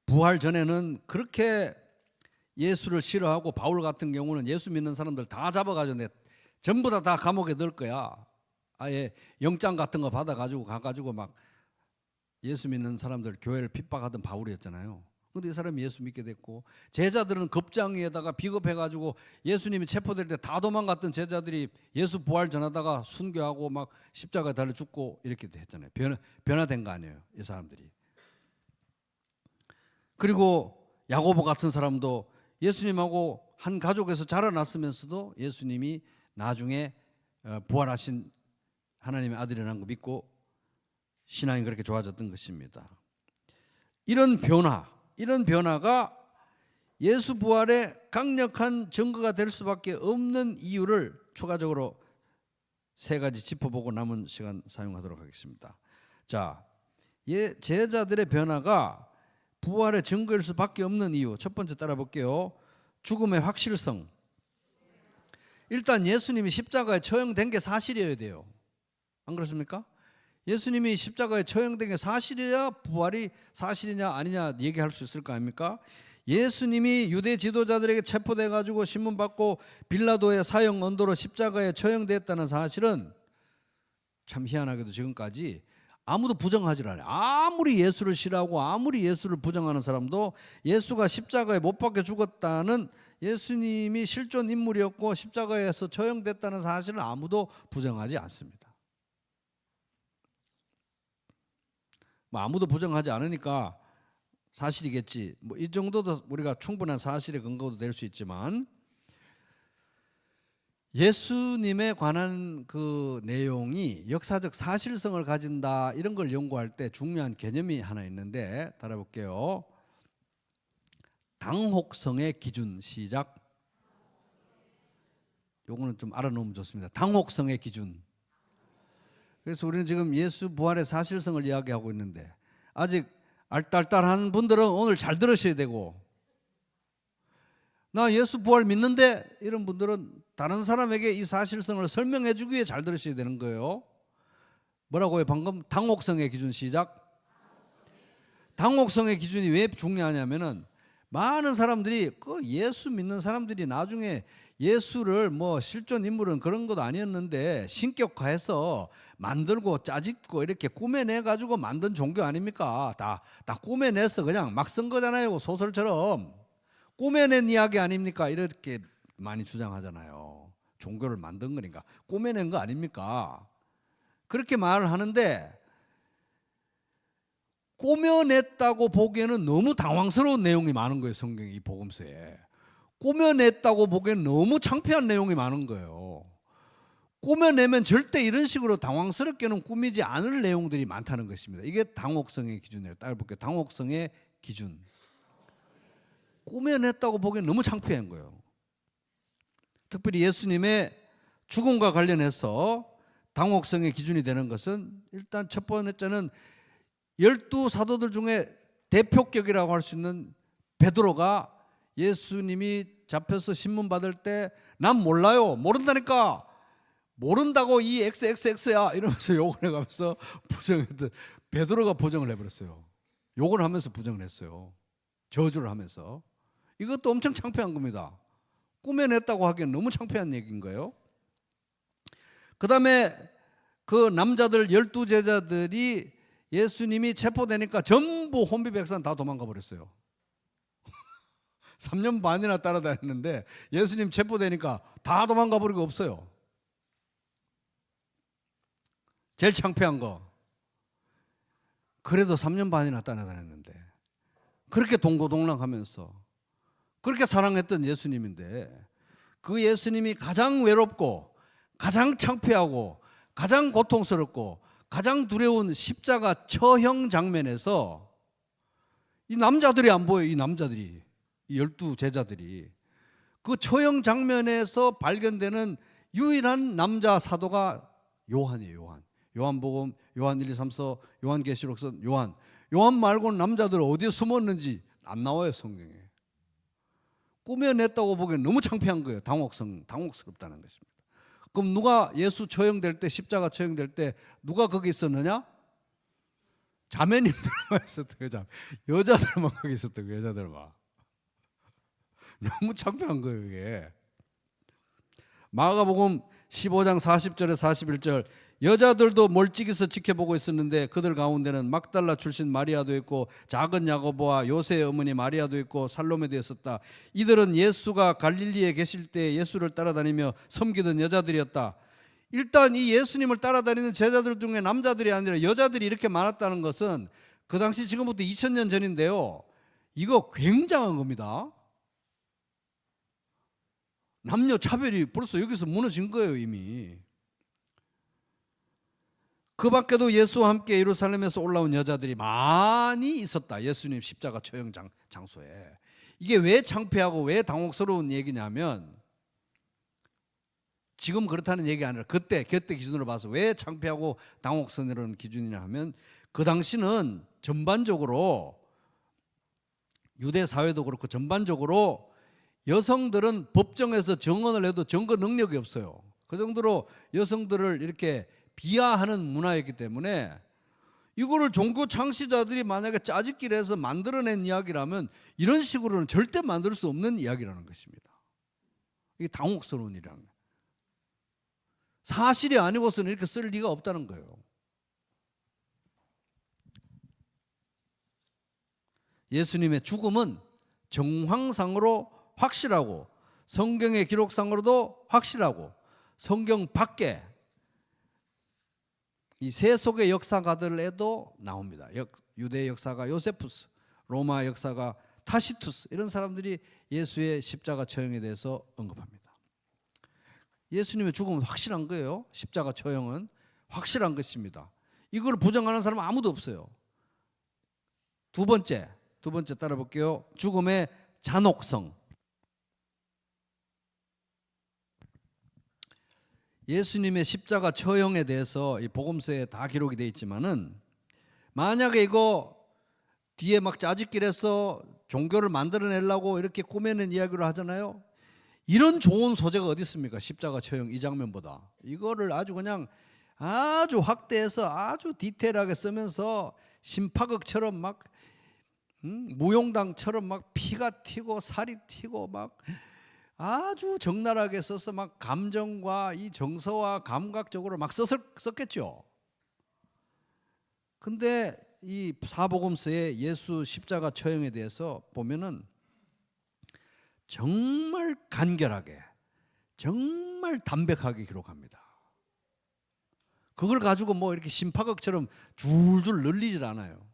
부활 전에는 그렇게 예수를 싫어하고 바울 같은 경우는 예수 믿는 사람들 다 잡아가지고 전부 다 감옥에 넣을 거야. 아예 영장 같은 거 받아가지고 가가지고 막 예수 믿는 사람들 교회를 핍박하던 바울이었잖아요. 그런데 이 사람이 예수 믿게 됐고, 제자들은 급장위에다가 비겁해가지고 예수님이 체포될 때 다 도망갔던 제자들이 예수 부활 전하다가 순교하고 막 십자가에 달려 죽고 이렇게 했잖아요. 변화된 거 아니에요, 이 사람들이. 그리고 야고보 같은 사람도 예수님하고 한 가족에서 자라났으면서도 예수님이 나중에 부활하신 하나님의 아들이라는 거 믿고 신앙이 그렇게 좋아졌던 것입니다. 이런 변화가 예수 부활의 강력한 증거가 될 수밖에 없는 이유를 추가적으로 3가지 짚어보고 남은 시간 사용하도록 하겠습니다. 자, 제자들의 변화가 부활의 증거일 수밖에 없는 이유, 첫 번째 따라 볼게요. 죽음의 확실성. 일단 예수님이 십자가에 처형된 게 사실이어야 돼요. 안 그렇습니까? 예수님이 십자가에 처형된 게 사실이야 부활이 사실이냐 아니냐 얘기할 수 있을 거 아닙니까? 예수님이 유대 지도자들에게 체포돼 가지고 신문받고 빌라도의 사형 언도로 십자가에 처형됐다는 사실은 참 희한하게도 지금까지 아무도 부정하지 않아요. 아무리 예수를 싫어하고 아무리 예수를 부정하는 사람도 예수가 십자가에 못 박혀 죽었다는, 예수님이 실존 인물이었고 십자가에서 처형됐다는 사실은 아무도 부정하지 않습니다. 뭐 아무도 부정하지 않으니까 사실이겠지. 뭐 이 정도도 우리가 충분한 사실의 근거도 될 수 있지만, 예수님에 관한 그 내용이 역사적 사실성을 가진다 이런 걸 연구할 때 중요한 개념이 하나 있는데 따라볼게요. 당혹성의 기준. 시작. 요거는 좀 알아놓으면 좋습니다. 당혹성의 기준. 그래서 우리는 지금 예수 부활의 사실성을 이야기하고 있는데 아직 알딸딸한 분들은 오늘 잘 들으셔야 되고, 나 예수 부활 믿는데 이런 분들은 다른 사람에게 이 사실성을 설명해 주기 위해 잘 들으셔야 되는 거예요. 뭐라고요 방금? 당혹성의 기준. 시작. 당혹성의 기준이 왜 중요하냐면은 많은 사람들이 그 예수 믿는 사람들이 나중에 예수를 뭐 실존 인물은 그런 것도 아니었는데 신격화해서 만들고 짜집고 이렇게 꾸며내 가지고 만든 종교 아닙니까? 다 꾸며내서 그냥 막 쓴 거잖아요. 소설처럼 꾸며낸 이야기 아닙니까? 이렇게 많이 주장하잖아요. 종교를 만든 거니까 꾸며낸 거 아닙니까? 그렇게 말을 하는데 꾸며냈다고 보기에는 너무 당황스러운 내용이 많은 거예요. 성경의 이 복음서에. 꾸며냈다고 보기에는 너무 창피한 내용이 많은 거예요. 꾸며내면 절대 이런 식으로 당황스럽게는 꾸미지 않을 내용들이 많다는 것입니다. 이게 당혹성의 기준이에요. 따라볼게요. 당혹성의 기준. 꾸며냈다고 보기엔 너무 창피한 거예요. 특별히 예수님의 죽음과 관련해서 당혹성의 기준이 되는 것은 일단 첫 번째는 12사도들 중에 대표격이라고 할 수 있는 베드로가 예수님이 잡혀서 신문 받을 때 난 몰라요. 모른다니까. 모른다고 이 XXX야 이러면서 욕을 해가면서 부정했던 베드로가 부정을 해버렸어요. 욕을 하면서 부정을 했어요. 저주를 하면서. 이것도 엄청 창피한 겁니다. 꾸며냈다고 하기엔 너무 창피한 얘기인 거예요. 그 다음에 그 남자들 12제자들이 예수님이 체포되니까 전부 혼비백산 다 도망가 버렸어요. 3년 반이나 따라다녔는데 예수님 체포되니까 다 도망가 버리고 없어요. 제일 창피한 거. 그래도 3년 반이나 따라다녔는데 그렇게 동고동락하면서 그렇게 사랑했던 예수님인데 그 예수님이 가장 외롭고 가장 창피하고 가장 고통스럽고 가장 두려운 십자가 처형 장면에서 이 남자들이 안 보여요. 이 남자들이, 이 12제자들이. 그 처형 장면에서 발견되는 유일한 남자 사도가 요한이에요. 요한. 요한복음, 요한 1, 2, 3, 4, 요한계시록서, 요한. 요한 말고는 남자들 어디에 숨었는지 안 나와요. 성경에. 꾸며냈다고 보기엔 너무 창피한 거예요. 당혹스럽다는 것입니다. 그럼 누가 예수 처형될 때, 십자가 처형될 때 누가 거기 있었느냐? 자매님들만 있었던 거죠. 여자들만 거기 있었던 거예요. 여자들만. 너무 창피한 거예요. 이게. 마가복음 15장 40절에 41절 여자들도 멀찍이서 지켜보고 있었는데 그들 가운데는 막달라 출신 마리아도 있고 작은 야고보와 요새의 어머니 마리아도 있고 살로메도 있었다. 이들은 예수가 갈릴리에 계실 때 예수를 따라다니며 섬기던 여자들이었다. 일단 이 예수님을 따라다니는 제자들 중에 남자들이 아니라 여자들이 이렇게 많았다는 것은 그 당시 지금부터 2000년 전인데요. 이거 굉장한 겁니다. 남녀 차별이 벌써 여기서 무너진 거예요. 이미. 그 밖에도 예수와 함께 예루살렘에서 올라온 여자들이 많이 있었다. 예수님 십자가 처형 장소에. 이게 왜 창피하고 왜 당혹스러운 얘기냐면 지금 그렇다는 얘기가 아니라 그때 기준으로 봐서 왜 창피하고 당혹스러운 기준이냐 하면 그 당시는 전반적으로 유대 사회도 그렇고 전반적으로 여성들은 법정에서 증언을 해도 증거 능력이 없어요. 그 정도로 여성들을 이렇게 비하하는 문화였기 때문에 이거를 종교 창시자들이 만약에 짜집기를 해서 만들어낸 이야기라면 이런 식으로는 절대 만들 수 없는 이야기라는 것입니다. 이게 당혹스러운 일이라는 거예요. 사실이 아니고서는 이렇게 쓸 리가 없다는 거예요. 예수님의 죽음은 정황상으로 확실하고 성경의 기록상으로도 확실하고 성경 밖에 이 세속의 역사가들에도 나옵니다. 유대 역사가 요세푸스, 로마 역사가 타시투스 이런 사람들이 예수의 십자가 처형에 대해서 언급합니다. 예수님의 죽음은 확실한 거예요. 십자가 처형은 확실한 것입니다. 이걸 부정하는 사람은 아무도 없어요. 두 번째 따라볼게요. 죽음의 잔혹성. 예수님의 십자가 처형에 대해서 이 복음서에 다 기록이 되어 있지만은 만약에 이거 뒤에 막 짜집기해서 종교를 만들어내려고 이렇게 꾸며낸 이야기를 하잖아요. 이런 좋은 소재가 어디 있습니까? 십자가 처형 이 장면보다. 이거를 아주 그냥 아주 확대해서 아주 디테일하게 쓰면서 심파극처럼 막 무용당처럼 막 피가 튀고 살이 튀고 막 아주 적나라하게 써서 막 감정과 이 정서와 감각적으로 막 썼겠죠. 근데 이 사복음서의 예수 십자가 처형에 대해서 보면은 정말 간결하게 정말 담백하게 기록합니다. 그걸 가지고 뭐 이렇게 심파극처럼 줄줄 늘리질 않아요.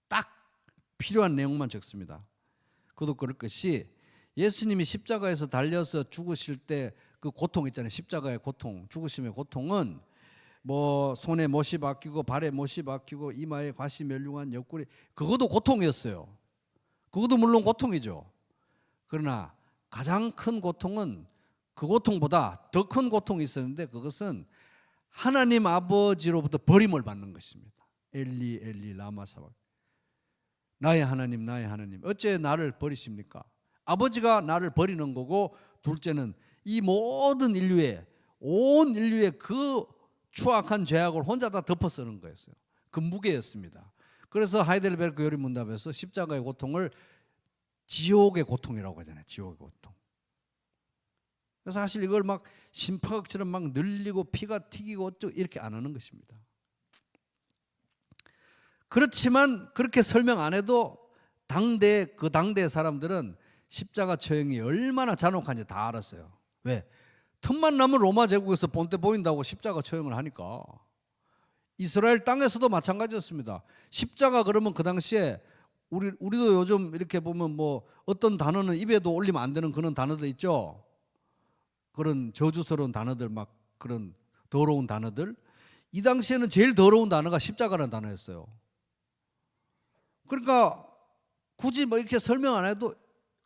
딱 필요한 내용만 적습니다. 그도 그럴 것이 예수님이 십자가에서 달려서 죽으실 때 그 고통 있잖아요. 십자가의 고통, 죽으심의 고통은 뭐 손에 못이 박히고 발에 못이 박히고 이마에 가시 멸륭한 옆구리, 그것도 고통이었어요. 그것도 물론 고통이죠. 그러나 가장 큰 고통은 그 고통보다 더 큰 고통이 있었는데, 그것은 하나님 아버지로부터 버림을 받는 것입니다. 엘리 엘리 라마 사박, 나의 하나님 나의 하나님 어째 나를 버리십니까? 아버지가 나를 버리는 거고, 둘째는 이 모든 인류의, 온 인류의 그 추악한 죄악을 혼자 다 덮어 쓰는 거였어요. 그 무게였습니다. 그래서 하이델베르크 요리문답에서 십자가의 고통을 지옥의 고통이라고 하잖아요. 지옥의 고통. 그래서 사실 이걸 막 심파극처럼 막 늘리고 피가 튀기고 어쩌고 이렇게 안 하는 것입니다. 그렇지만 그렇게 설명 안 해도 그 당대 사람들은 십자가 처형이 얼마나 잔혹한지 다 알았어요. 왜? 틈만 나면 로마 제국에서 본때 보인다고 십자가 처형을 하니까. 이스라엘 땅에서도 마찬가지였습니다. 십자가 그러면 그 당시에 우리도 요즘 이렇게 보면 뭐 어떤 단어는 입에도 올리면 안 되는 그런 단어들 있죠. 그런 저주스러운 단어들, 막 그런 더러운 단어들. 이 당시에는 제일 더러운 단어가 십자가라는 단어였어요. 그러니까 굳이 뭐 이렇게 설명 안 해도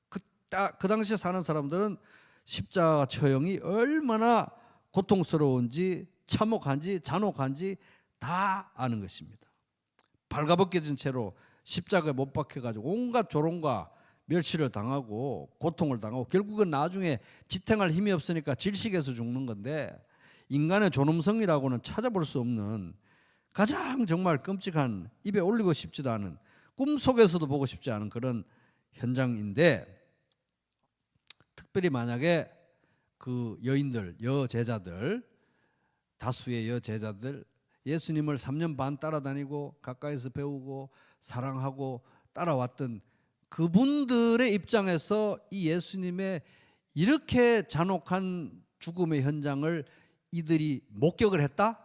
그 당시에 사는 사람들은 십자가 처형이 얼마나 고통스러운지, 참혹한지, 잔혹한지 다 아는 것입니다. 발가벗겨진 채로 십자가에 못 박혀가지고 온갖 조롱과 멸시를 당하고 고통을 당하고, 결국은 나중에 지탱할 힘이 없으니까 질식해서 죽는 건데, 인간의 존엄성이라고는 찾아볼 수 없는 가장 정말 끔찍한, 입에 올리고 싶지도 않은, 꿈속에서도 보고 싶지 않은 그런 현장인데, 특별히 만약에 그 여인들, 여제자들, 다수의 여제자들, 예수님을 3년 반 따라다니고 가까이서 배우고 사랑하고 따라왔던 그분들의 입장에서 이 예수님의 이렇게 잔혹한 죽음의 현장을 이들이 목격을 했다?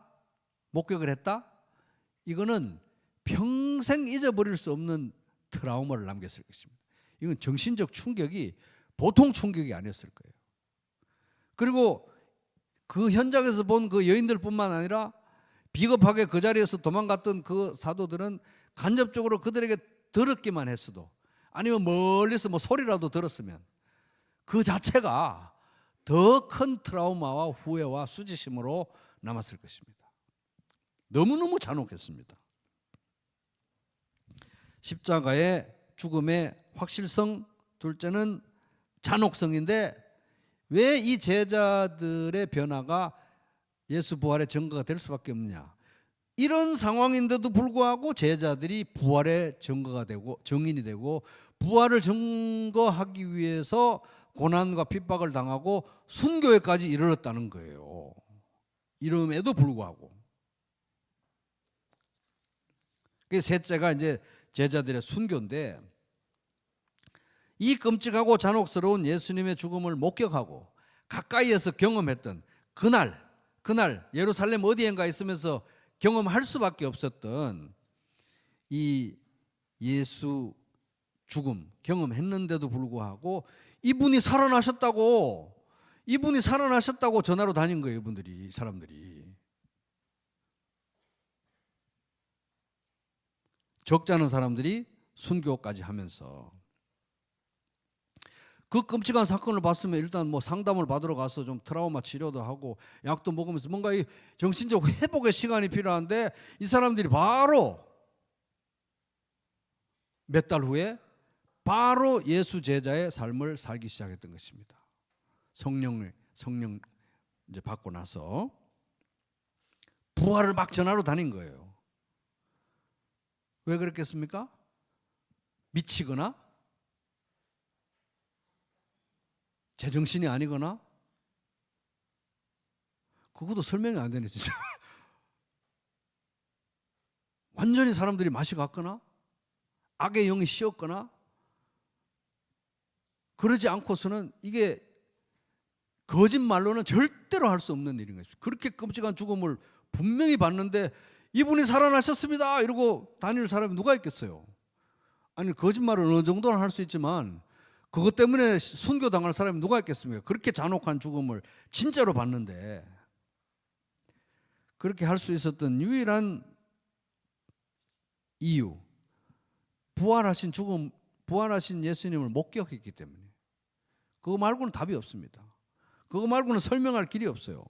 이거는 평생 잊어버릴 수 없는 트라우마를 남겼을 것입니다. 이건 정신적 충격이 보통 충격이 아니었을 거예요. 그리고 그 현장에서 본 그 여인들뿐만 아니라 비겁하게 그 자리에서 도망갔던 그 사도들은 간접적으로 그들에게 들었기만 했어도, 아니면 멀리서 뭐 소리라도 들었으면 그 자체가 더 큰 트라우마와 후회와 수치심으로 남았을 것입니다. 너무너무 잔혹했습니다. 십자가의 죽음의 확실성, 둘째는 잔혹성인데, 왜 이 제자들의 변화가 예수 부활의 증거가 될 수밖에 없느냐? 이런 상황인데도 불구하고 제자들이 부활의 증거가 되고 증인이 되고, 부활을 증거하기 위해서 고난과 핍박을 당하고 순교에까지 이르렀다는 거예요. 이름에도 불구하고. 셋째가 이제 제자들의 순교인데, 이 끔찍하고 잔혹스러운 예수님의 죽음을 목격하고 가까이에서 경험했던 그날 예루살렘 어디엔가 있으면서 경험할 수밖에 없었던 이 예수 죽음 경험했는데도 불구하고 이분이 살아나셨다고 전하러 다닌 거예요. 사람들이. 적잖은 사람들이 순교까지 하면서. 그 끔찍한 사건을 봤으면 일단 뭐 상담을 받으러 가서 좀 트라우마 치료도 하고 약도 먹으면서 뭔가 이 정신적 회복의 시간이 필요한데, 이 사람들이 바로 몇 달 후에 바로 예수 제자의 삶을 살기 시작했던 것입니다. 성령 이제 받고 나서 부활을 막 전하러 다닌 거예요. 왜 그랬겠습니까? 미치거나 제정신이 아니거나, 그것도 설명이 안 되네 진짜. 완전히 사람들이 맛이 갔거나 악의 영이 씌었거나, 그러지 않고서는 이게 거짓말로는 절대로 할 수 없는 일인 것입니다. 그렇게 끔찍한 죽음을 분명히 봤는데 이분이 살아나셨습니다 이러고 다닐 사람이 누가 있겠어요? 아니, 거짓말을 어느 정도는 할 수 있지만 그것 때문에 순교당할 사람이 누가 있겠습니까? 그렇게 잔혹한 죽음을 진짜로 봤는데, 그렇게 할 수 있었던 유일한 이유, 부활하신 예수님을 목격했기 때문에. 그거 말고는 답이 없습니다. 그거 말고는 설명할 길이 없어요.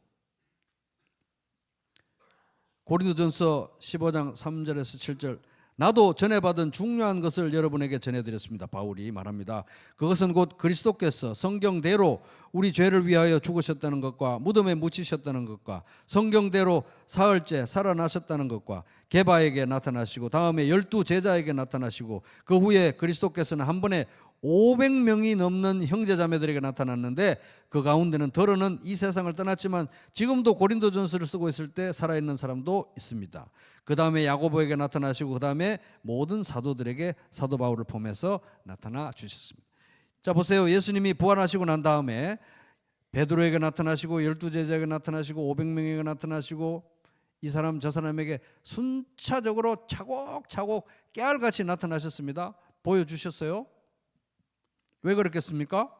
고린도전서 15장 3절에서 7절, 나도 전해받은 중요한 것을 여러분에게 전해드렸습니다. 바울이 말합니다. 그것은 곧 그리스도께서 성경대로 우리 죄를 위하여 죽으셨다는 것과 무덤에 묻히셨다는 것과 성경대로 사흘째 살아나셨다는 것과 게바에게 나타나시고 다음에 12 제자에게 나타나시고 그 후에 그리스도께서는 한 번에 500명이 넘는 형제자매들에게 나타났는데 그 가운데는 더러는 이 세상을 떠났지만 지금도 고린도전서를 쓰고 있을 때 살아있는 사람도 있습니다. 그 다음에 야고보에게 나타나시고 그 다음에 모든 사도들에게 사도 바울을 포함해서 나타나 주셨습니다. 자, 보세요. 예수님이 부활하시고 난 다음에 베드로에게 나타나시고 12 제자에게 나타나시고 500명에게 나타나시고 이 사람 저 사람에게 순차적으로 차곡차곡 깨알같이 나타나셨습니다. 보여주셨어요. 왜 그렇겠습니까?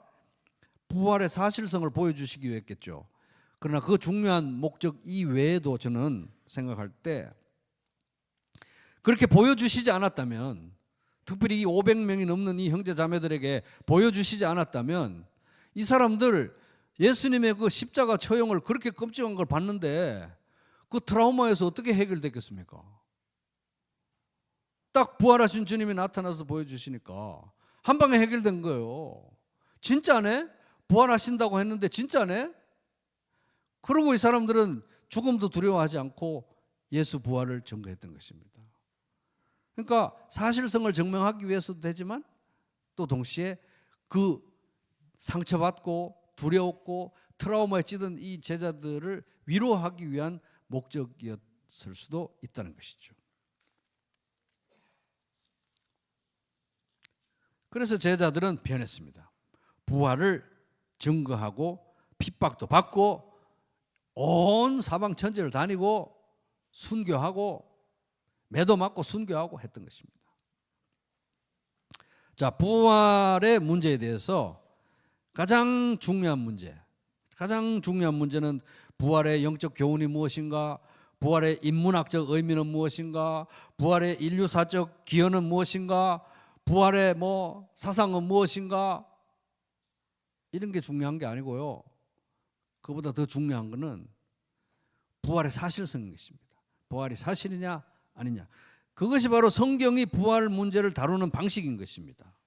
부활의 사실성을 보여주시기 위해였겠죠. 그러나 그 중요한 목적 이외에도 저는 생각할 때 그렇게 보여주시지 않았다면, 특별히 이 500명이 넘는 이 형제 자매들에게 보여주시지 않았다면 이 사람들 예수님의 그 십자가 처형을 그렇게 끔찍한 걸 봤는데 그 트라우마에서 어떻게 해결됐겠습니까? 딱 부활하신 주님이 나타나서 보여주시니까 한 방에 해결된 거예요. 진짜네? 부활하신다고 했는데 진짜네? 그러고 이 사람들은 죽음도 두려워하지 않고 예수 부활을 증거했던 것입니다. 그러니까 사실성을 증명하기 위해서도 되지만 또 동시에 그 상처받고 두려웠고 트라우마에 찌든 이 제자들을 위로하기 위한 목적이었을 수도 있다는 것이죠. 그래서 제자들은 변했습니다. 부활을 증거하고 핍박도 받고 온 사방 천지를 다니고 순교하고 매도 맞고 순교하고 했던 것입니다. 자, 부활의 문제에 대해서 가장 중요한 문제는 부활의 영적 교훈이 무엇인가, 부활의 인문학적 의미는 무엇인가, 부활의 인류사적 기여는 무엇인가, 부활의 사상은 무엇인가, 이런 게 중요한 게 아니고요. 그보다 더 중요한 것은 부활의 사실성인 것입니다. 부활이 사실이냐 아니냐. 그것이 바로 성경이 부활 문제를 다루는 방식인 것입니다.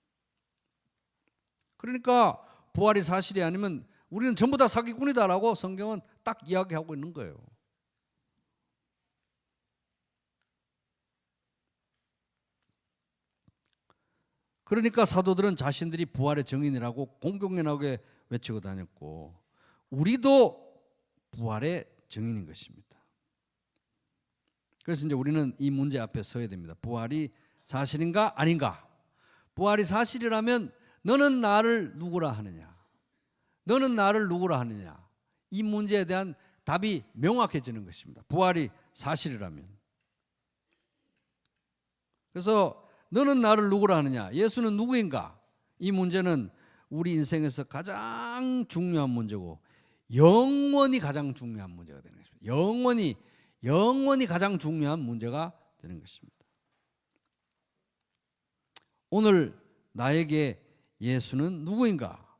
그러니까 부활이 사실이 아니면 우리는 전부 다 사기꾼이다라고 성경은 딱 이야기하고 있는 거예요. 그러니까 사도들은 자신들이 부활의 증인이라고 공공연하게 외치고 다녔고 우리도 부활의 증인인 것입니다. 그래서 이제 우리는 이 문제 앞에 서야 됩니다. 부활이 사실인가 아닌가? 부활이 사실이라면 너는 나를 누구라 하느냐? 너는 나를 누구라 하느냐? 이 문제에 대한 답이 명확해지는 것입니다. 부활이 사실이라면. 그래서 너는 나를 누구라 하느냐? 예수는 누구인가? 이 문제는 우리 인생에서 가장 중요한 문제고 영원히 가장 중요한 문제가 되는 것입니다. 영원히 가장 중요한 문제가 되는 것입니다. 오늘 나에게 예수는 누구인가?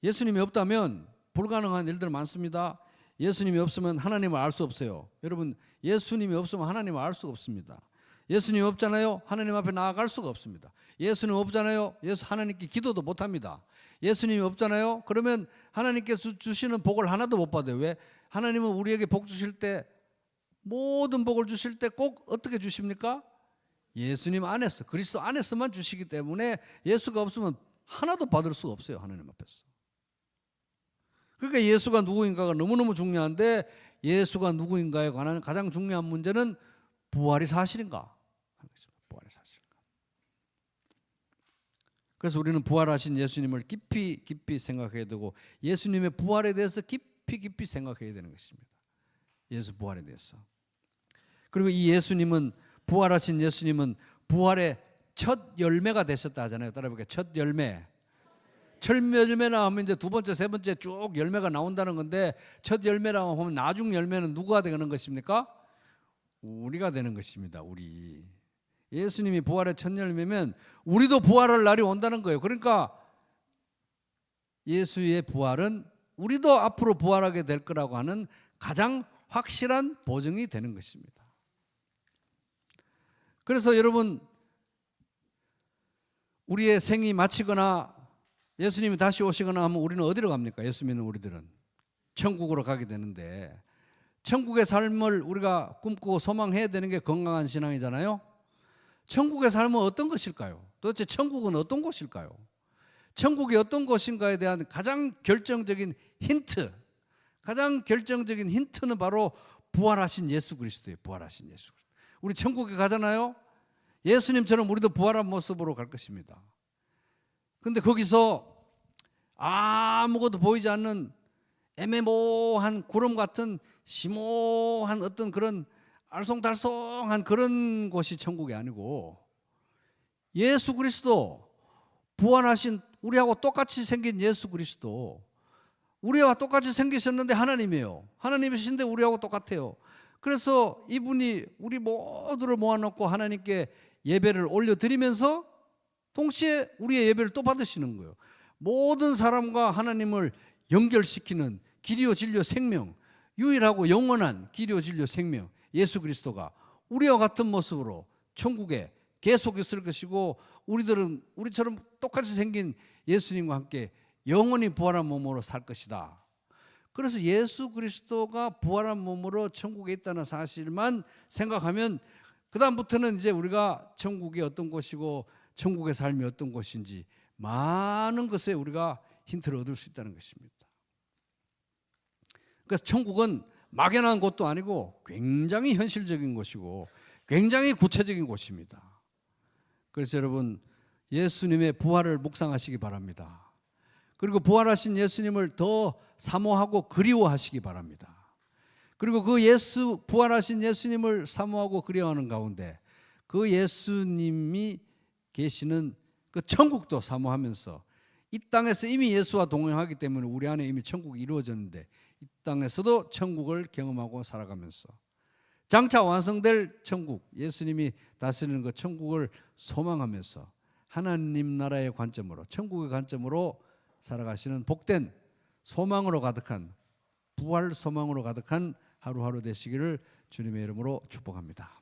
예수님이 없다면 불가능한 일들 많습니다. 예수님이 없으면 하나님을 알 수 없어요. 여러분, 예수님이 없으면 하나님을 알 수가 없습니다. 예수님 없잖아요. 하나님 앞에 나아갈 수가 없습니다. 예수님 없잖아요. 하나님께 기도도 못합니다. 예수님이 없잖아요. 그러면 하나님께서 주시는 복을 하나도 못 받아요. 왜? 하나님은 우리에게 복 주실 때, 모든 복을 주실 때 꼭 어떻게 주십니까? 예수님 안에서, 그리스도 안에서만 주시기 때문에 예수가 없으면 하나도 받을 수가 없어요. 하나님 앞에서. 그러니까 예수가 누구인가가 너무너무 중요한데 예수가 누구인가에 관한 가장 중요한 문제는 부활이 사실인가? 부활이 사실인가? 그래서 우리는 부활하신 예수님을 깊이 깊이 생각해야 되고 예수님의 부활에 대해서 깊이 깊이 생각해야 되는 것입니다. 예수 부활에 대해서. 그리고 이 예수님은 부활하신 예수님은 부활의 첫 열매가 되셨다 하잖아요. 따라해볼게요. 첫 열매. 첫 열매나 하면 이제 두 번째, 세 번째 쭉 열매가 나온다는 건데 첫 열매라고 하면 나중 열매는 누가 되는 것입니까? 우리가 되는 것입니다. 우리. 예수님이 부활의 첫 열매면 우리도 부활할 날이 온다는 거예요. 그러니까 예수의 부활은 우리도 앞으로 부활하게 될 거라고 하는 가장 확실한 보증이 되는 것입니다. 그래서 여러분, 우리의 생이 마치거나 예수님이 다시 오시거나 하면 우리는 어디로 갑니까? 예수 믿는 우리들은 천국으로 가게 되는데, 천국의 삶을 우리가 꿈꾸고 소망해야 되는 게 건강한 신앙이잖아요. 천국의 삶은 어떤 것일까요? 도대체 천국은 어떤 곳일까요? 천국이 어떤 곳인가에 대한 가장 결정적인 힌트, 가장 결정적인 힌트는 바로 부활하신 예수 그리스도예요. 부활하신 예수 그리스도. 우리 천국에 가잖아요. 예수님처럼 우리도 부활한 모습으로 갈 것입니다. 그런데 거기서 아무것도 보이지 않는 애매모호한 구름 같은 심오한 어떤 그런 알쏭달쏭한 그런 곳이 천국이 아니고, 예수 그리스도, 부활하신 우리하고 똑같이 생긴 예수 그리스도, 우리와 똑같이 생기셨는데 하나님이에요. 하나님이신데 우리하고 똑같아요. 그래서 이분이 우리 모두를 모아놓고 하나님께 예배를 올려드리면서 동시에 우리의 예배를 또 받으시는 거예요. 모든 사람과 하나님을 연결시키는 길이요 진리요 생명, 유일하고 영원한 길이요 진리요 생명 예수 그리스도가 우리와 같은 모습으로 천국에 계속 있을 것이고, 우리들은 우리처럼 똑같이 생긴 예수님과 함께 영원히 부활한 몸으로 살 것이다. 그래서 예수 그리스도가 부활한 몸으로 천국에 있다는 사실만 생각하면 그 다음부터는 이제 우리가 천국이 어떤 곳이고 천국의 삶이 어떤 곳인지 많은 것에 우리가 힌트를 얻을 수 있다는 것입니다. 그래서 천국은 막연한 곳도 아니고 굉장히 현실적인 곳이고 굉장히 구체적인 곳입니다. 그래서 여러분, 예수님의 부활을 묵상하시기 바랍니다. 그리고 부활하신 예수님을 더 사모하고 그리워하시기 바랍니다. 그리고 그 부활하신 예수님을 사모하고 그리워하는 가운데 그 예수님이 계시는 그 천국도 사모하면서, 이 땅에서 이미 예수와 동행하기 때문에 우리 안에 이미 천국이 이루어졌는데 이 땅에서도 천국을 경험하고 살아가면서 장차 완성될 천국, 예수님이 다스리는 그 천국을 소망하면서 하나님 나라의 관점으로, 천국의 관점으로 살아가시는 복된 소망으로 가득한, 부활 소망으로 가득한 하루하루 되시기를 주님의 이름으로 축복합니다.